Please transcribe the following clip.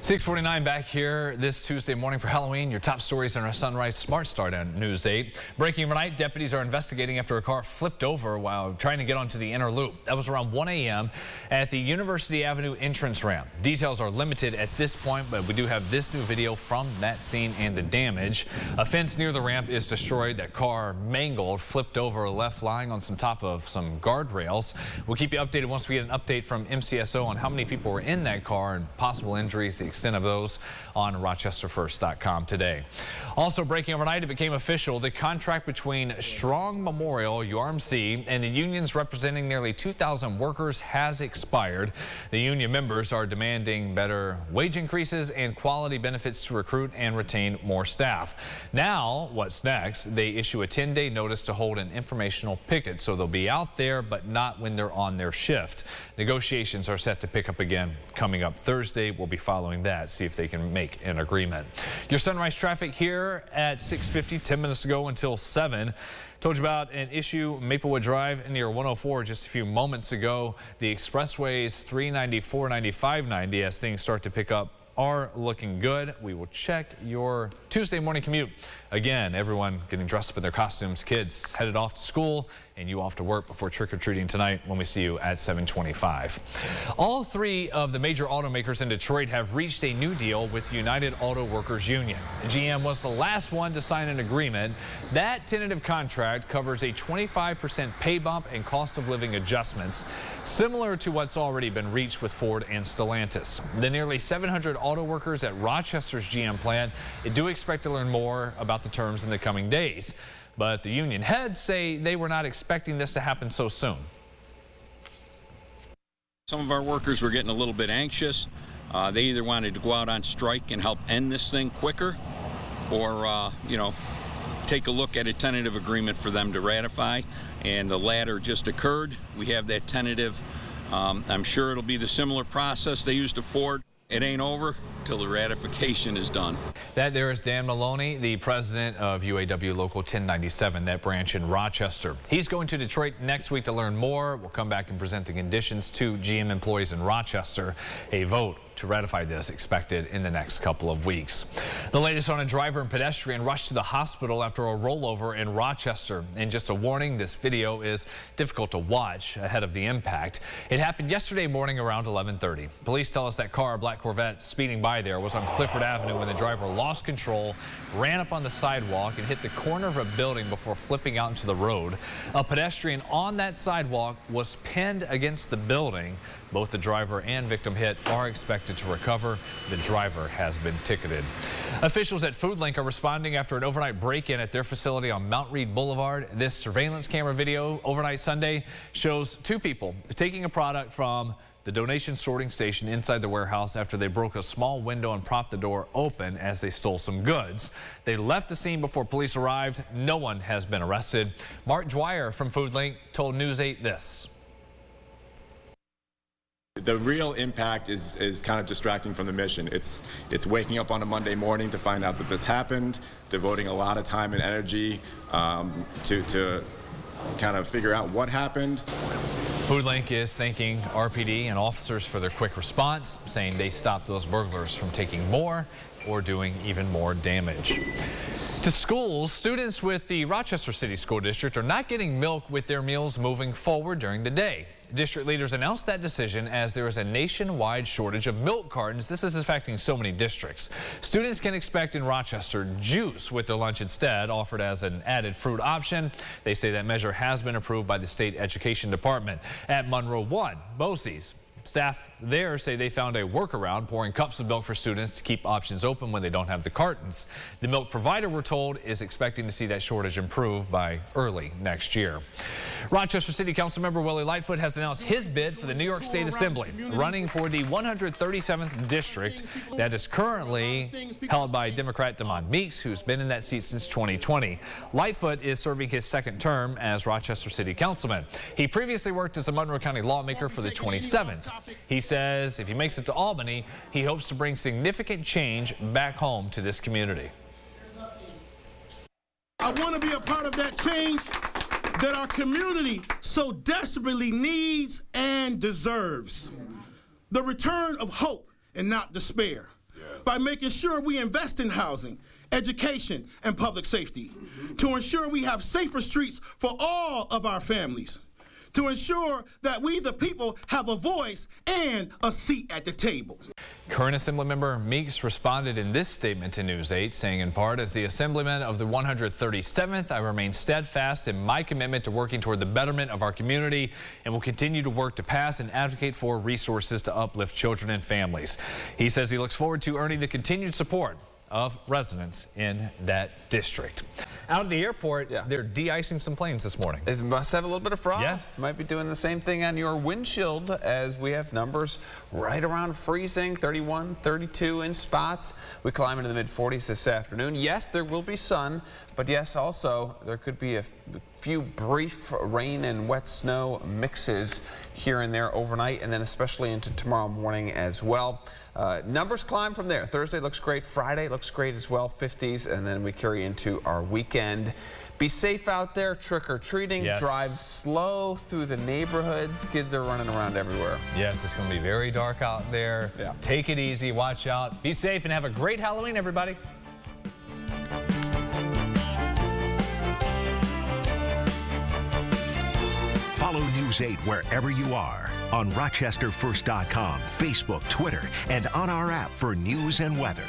6:49 back here this Tuesday morning for Halloween. Your top stories in our Sunrise Smart Start on News 8. Breaking overnight, deputies are investigating after a car flipped over while trying to get onto the inner loop. That was around 1 a.m. at the University Avenue entrance ramp. Details are limited at this point, but we do have this new video from that scene and the damage. A fence near the ramp is destroyed. That car mangled, flipped over, left lying on top of some guardrails. We'll keep you updated once we get an update from MCSO on how many people were in that car and possible injuries, the extent of those, on RochesterFirst.com today. Also breaking overnight, it became official. The contract between Strong Memorial, URMC, and the unions representing nearly 2,000 workers has expired. The union members are demanding better wage increases and quality benefits to recruit and retain more staff. Now, what's next? They issue a 10-day notice to hold an informational picket, so they'll be out there, but not when they're on their shift. Negotiations are set to pick up again coming up Thursday. We'll be following that, see if they can make an agreement. Your sunrise traffic here at 6:50, 10 minutes to go until 7. Told you about an issue Maplewood Drive near 104 just a few moments ago. The expressways 390, 490, 590 as things start to pick up are looking good. We will check your Tuesday morning commute. Again, everyone getting dressed up in their costumes, kids headed off to school, and you off to work before trick-or-treating tonight when we see you at 7:25. All three of the major automakers in Detroit have reached a new deal with United Auto Workers Union. GM was the last one to sign an agreement. That tentative contract covers a 25% pay bump and cost of living adjustments, similar to what's already been reached with Ford and Stellantis. The nearly 700 auto workers at Rochester's GM plant do expect to learn more about the terms in the coming days. But the union heads say they were not expecting this to happen so soon. Some of our workers were getting a little bit anxious. They either wanted to go out on strike and help end this thing quicker, or, take a look at a tentative agreement for them to ratify. And the latter just occurred. We have that tentative. I'm sure it'll be the similar process they used to Ford. It ain't over till the ratification is done. That there is Dan Maloney, the president of UAW Local 1097, that branch in Rochester. He's going to Detroit next week to learn more. We'll come back and present the conditions to GM employees in Rochester. A vote to ratify this expected in the next couple of weeks. The latest on a driver and pedestrian rushed to the hospital after a rollover in Rochester. And just a warning, this video is difficult to watch ahead of the impact. It happened yesterday morning around 11:30. Police tell us that car, a black Corvette speeding by there, was on Clifford Avenue when the driver lost control, ran up on the sidewalk and hit the corner of a building before flipping out into the road. A pedestrian on that sidewalk was pinned against the building. Both the driver and victim hit are expected to recover. The driver has been ticketed. Officials at Foodlink are responding after an overnight break-in at their facility on Mount Read Boulevard. This surveillance camera video overnight Sunday shows two people taking a product from the donation sorting station inside the warehouse after they broke a small window and propped the door open as they stole some goods. They left the scene before police arrived. No one has been arrested. Mark Dwyer from Foodlink told News 8 this. The real impact is kind of distracting from the mission. It's waking up on a Monday morning to find out that this happened, devoting a lot of time and energy to kind of figure out what happened. Foodlink is thanking RPD and officers for their quick response, saying they stopped those burglars from taking more or doing even more damage. To schools, students with the Rochester City School District are not getting milk with their meals moving forward during the day. District leaders announced that decision as there is a nationwide shortage of milk cartons. This is affecting so many districts. Students can expect in Rochester juice with their lunch instead, offered as an added fruit option. They say that measure has been approved by the state education department. At Monroe 1, Bosie's staff there say they found a workaround, pouring cups of milk for students to keep options open when they don't have the cartons. The milk provider, we're told, is expecting to see that shortage improve by early next year. Rochester City Council member Willie Lightfoot has announced his bid for the New York State Assembly, running for the 137th district that is currently held by Democrat Demond Meeks, who's been in that seat since 2020. Lightfoot is serving his second term as Rochester City Councilman. He previously worked as a Monroe County lawmaker for the 27th. He says if he makes it to Albany, he hopes to bring significant change back home to this community. I want to be a part of that change that our community so desperately needs and deserves. The return of hope and not despair. by making sure we invest in housing, education, and public safety, to ensure we have safer streets for all of our families, to ensure that we, the people, have a voice and a seat at the table. Current Assemblymember Meeks responded in this statement to News 8, saying in part, as the Assemblyman of the 137th, I remain steadfast in my commitment to working toward the betterment of our community and will continue to work to pass and advocate for resources to uplift children and families. He says he looks forward to earning the continued support of residents in that district. Out at the airport, they're de-icing some planes this morning. It must have a little bit of frost. Yes. Might be doing the same thing on your windshield, as we have numbers right around freezing, 31, 32 in spots. We climb into the mid-40s this afternoon. Yes, there will be sun, but yes, also there could be a few brief rain and wet snow mixes here and there overnight, and then especially into tomorrow morning as well. Numbers climb from there. Thursday looks great. Friday looks great as well, 50s, and then we carry into our weekend. Be safe out there, trick-or-treating. Yes. Drive slow through the neighborhoods. Kids are running around everywhere. Yes, it's going to be very dark out there. Yeah. Take it easy, watch out, be safe, and have a great Halloween, everybody. Follow News 8 wherever you are on RochesterFirst.com, Facebook, Twitter, and on our app for news and weather.